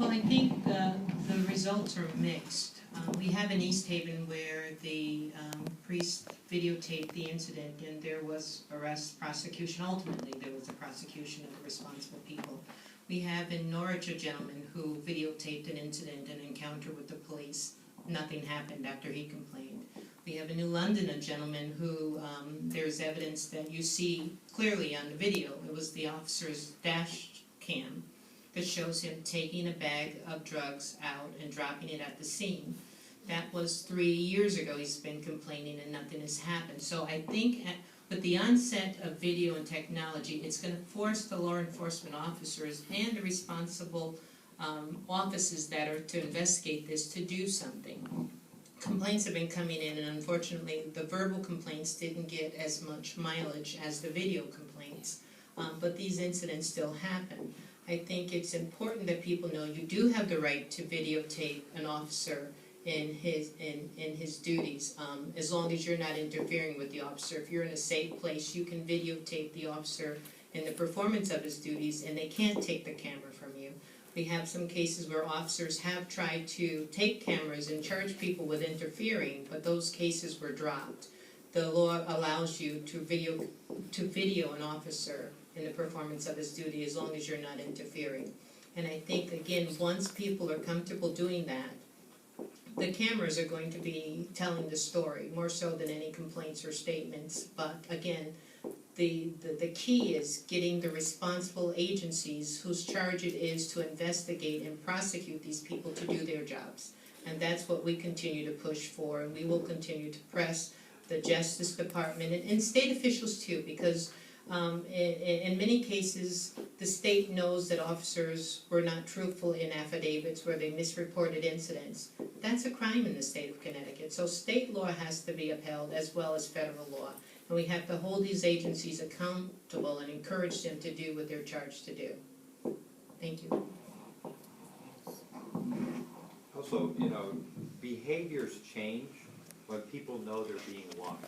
Well, I think the results are mixed. We have in East Haven where the priest videotaped the incident and there was arrest, prosecution. Ultimately, there was a prosecution of the responsible people. We have in Norwich a gentleman who videotaped an incident, an encounter with the police. Nothing happened after he complained. We have in New London a gentleman who there's evidence that you see clearly on the video. It was the officer's dash cam that shows him taking a bag of drugs out and dropping it at the scene. That was 3 years ago. He's been complaining and nothing has happened. So I think with the onset of video and technology, it's going to force the law enforcement officers and the responsible offices that are to investigate this to do something. Complaints have been coming in, and unfortunately the verbal complaints didn't get as much mileage as the video complaints, but these incidents still happen. I think it's important that people know you do have the right to videotape an officer in his duties, as long as you're not interfering with the officer. If you're in a safe place, you can videotape the officer in the performance of his duties, and they can't take the camera from you. We have some cases where officers have tried to take cameras and charge people with interfering, but those cases were dropped. The law allows you to video an officer in the performance of his duty as long as you're not interfering. And I think, again, once people are comfortable doing that, the cameras are going to be telling the story, more so than any complaints or statements. But again, the key is getting the responsible agencies whose charge it is to investigate and prosecute these people to do their jobs. And that's what we continue to push for, and we will continue to press the Justice Department and state officials too, because in many cases, the state knows that officers were not truthful in affidavits where they misreported incidents. That's a crime in the state of Connecticut. So state law has to be upheld as well as federal law. And we have to hold these agencies accountable and encourage them to do what they're charged to do. Thank you. Also, you know, behaviors change when people know they're being watched.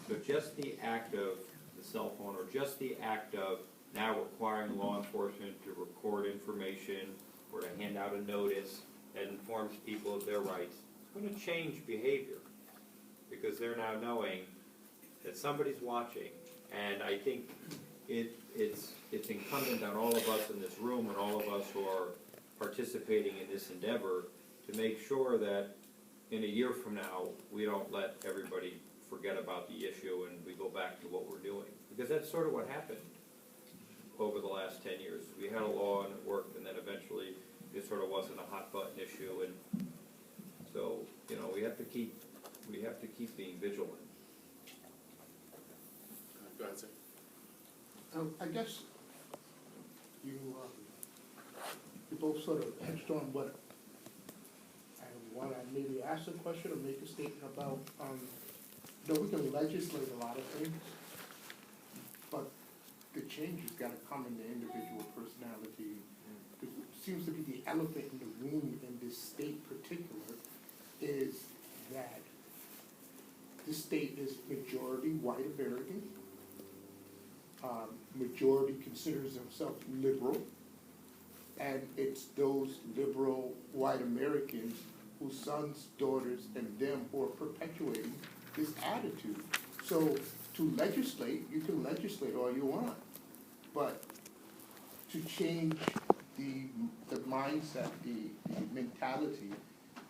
So just the act of the cell phone, or just the act of now requiring law enforcement to record information or to hand out a notice that informs people of their rights, it's going to change behavior because they're now knowing that somebody's watching. And I think it's incumbent on all of us in this room and all of us who are participating in this endeavor to make sure that in a year from now we don't let everybody forget about the issue and we go back to what we're doing. Because that's sort of what happened over the last 10 years. We had a law and it worked, and then eventually it sort of wasn't a hot button issue, and so, you know, we have to keep being vigilant. Go ahead, sir. I guess you both sort of touched on what I want to maybe ask a question or make a statement about. You know, we can legislate a lot of things, but the change has got to come in the individual personality. It seems to be the elephant in the room in this state particular is that this state is majority white American. Majority considers themselves liberal, and it's those liberal white Americans whose sons, daughters, and them who are perpetuating this attitude. So to legislate, you can legislate all you want, but to change the mindset, the mentality,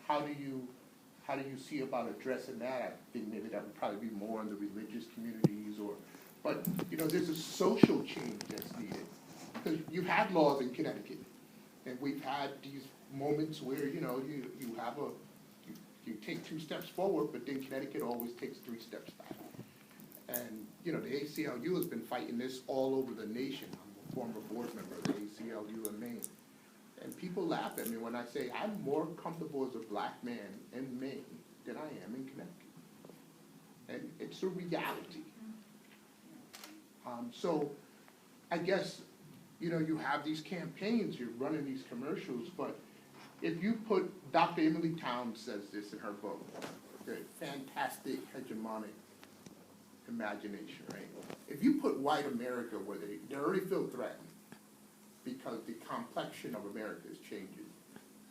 how do you see about addressing that? I think maybe that would probably be more in the religious communities, but you know, there's a social change that's needed. Because you've had laws in Connecticut, and we've had these moments where, you know, you take 2 steps forward, but then Connecticut always takes 3 steps back. And, you know, the ACLU has been fighting this all over the nation. I'm a former board member of the ACLU in Maine. And people laugh at me when I say I'm more comfortable as a black man in Maine than I am in Connecticut. And it's a reality. So I guess, you know, you have these campaigns, you're running these commercials, but if you put, Dr. Emily Towns says this in her book, the fantastic hegemonic imagination, right? If you put white America where they already feel threatened because the complexion of America is changing,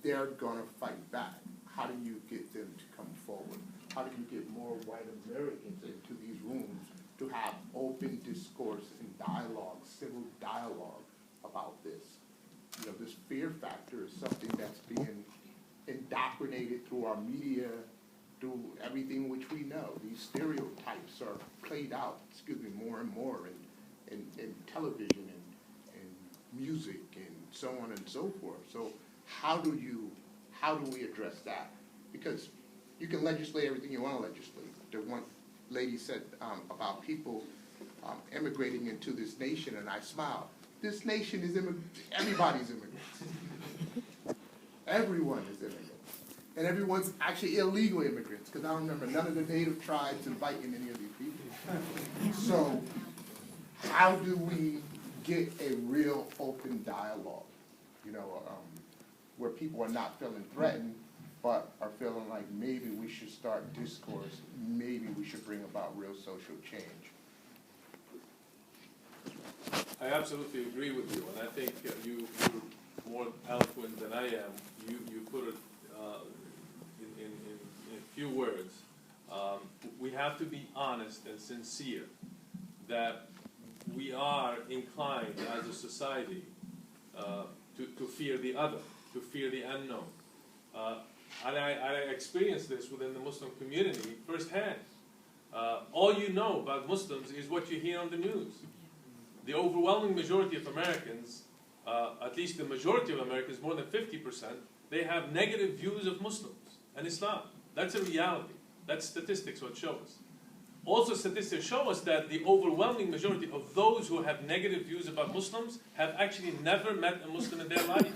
they're gonna fight back. How do you get them to come forward? How do you get more white Americans into these rooms to have open discourse and dialogue, civil dialogue about this? You know, this fear factor is something that's being indoctrinated through our media, through everything which we know. These stereotypes are played out, more and more in television and music and so on and so forth. So how do we address that? Because you can legislate everything you want to legislate. The one lady said about people immigrating into this nation, and I smiled. This nation is everybody's immigrants. Everyone is immigrants. And everyone's actually illegal immigrants, because I don't remember none of the native tribes inviting any of these people. So how do we get a real open dialogue, you know, where people are not feeling threatened, but are feeling like maybe we should start discourse, maybe we should bring about real social change? I absolutely agree with you, and I think you're more eloquent than I am. You put it in a few words. We have to be honest and sincere that we are inclined as a society to fear the other, to fear the unknown. And I experienced this within the Muslim community firsthand. All you know about Muslims is what you hear on the news. The overwhelming majority of Americans, at least the majority of Americans, more than 50%, they have negative views of Muslims and Islam. That's a reality. That's statistics what show us. Also, statistics show us that the overwhelming majority of those who have negative views about Muslims have actually never met a Muslim in their life.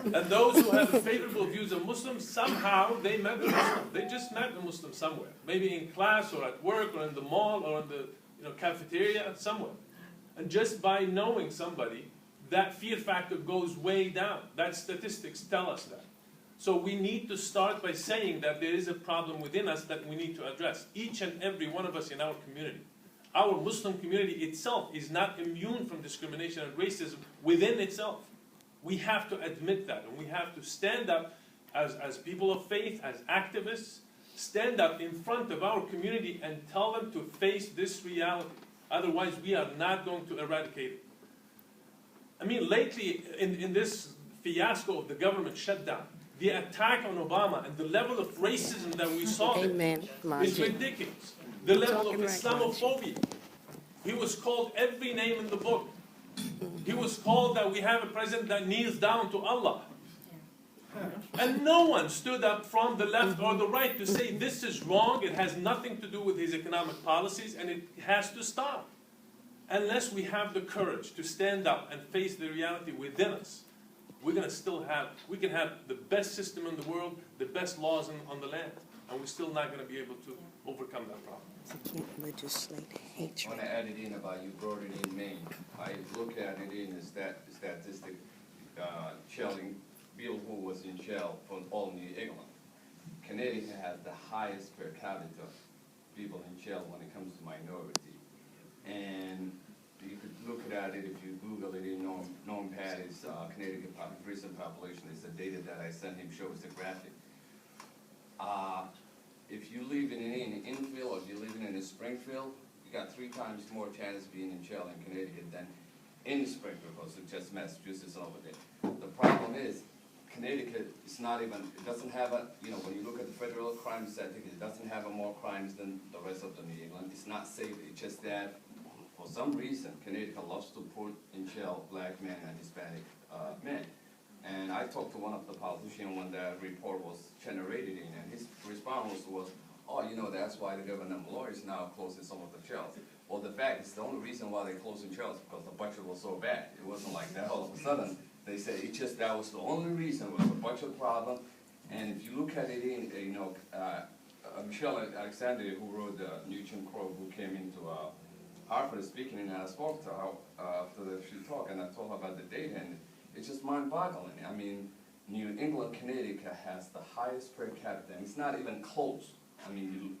And those who have favorable views of Muslims, somehow they met a Muslim. They just met a Muslim somewhere. Maybe in class or at work or in the mall or in the cafeteria, somewhere. And just by knowing somebody, that fear factor goes way down. That statistics tell us that. So we need to start by saying that there is a problem within us that we need to address. Each and every one of us in our community. Our Muslim community itself is not immune from discrimination and racism within itself. We have to admit that, and we have to stand up as people of faith, as activists, stand up in front of our community and tell them to face this reality. Otherwise, we are not going to eradicate it. I mean, lately, in this fiasco of the government shutdown, the attack on Obama and the level of racism that we saw is ridiculous. The level of Islamophobia. He was called every name in the book. He was called that we have a president that kneels down to Allah. And no one stood up from the left or the right to say this is wrong, it has nothing to do with his economic policies, and it has to stop. Unless we have the courage to stand up and face the reality within us, we can have the best system in the world, the best laws on the land, and we're still not going to be able to overcome that problem. You can't legislate hatred. I want to add it in about you brought it in Maine. I looked at it in a statistic, shelling Bill who was in jail for all New England. Connecticut has the highest per capita people in jail when it comes to minority. And you could look at it if you Google it in Norm Patty's Connecticut prison population. It's the data that I sent him, shows the graphic. If you live in an infield or if you're living in a Springfield, you got 3 times more chance of being in jail in Connecticut than in Springfield, because it's just Massachusetts over there. The problem is, Connecticut is not even, it doesn't have a, when you look at the federal crime statistic, it doesn't have more crimes than the rest of the New England. It's not safe. It's just that, for some reason, Connecticut loves to put in jail black men and Hispanic men. And I talked to one of the politicians when that report was generated in, and his response was, oh, that's why the governor of Malloy is now closing some of the jails. Well, the fact is the only reason why they're closing jails is because the budget was so bad. It wasn't like that all of a sudden. They said that was the only reason, was the budget problem. And if you look at it in, Michelle Alexander, who wrote the New Jim Crow, who came into Harvard speaking, and I spoke to her after she talked, and I told her about the data, and it's just mind-boggling. I mean, New England, Connecticut has the highest per capita, and it's not even close. I mean,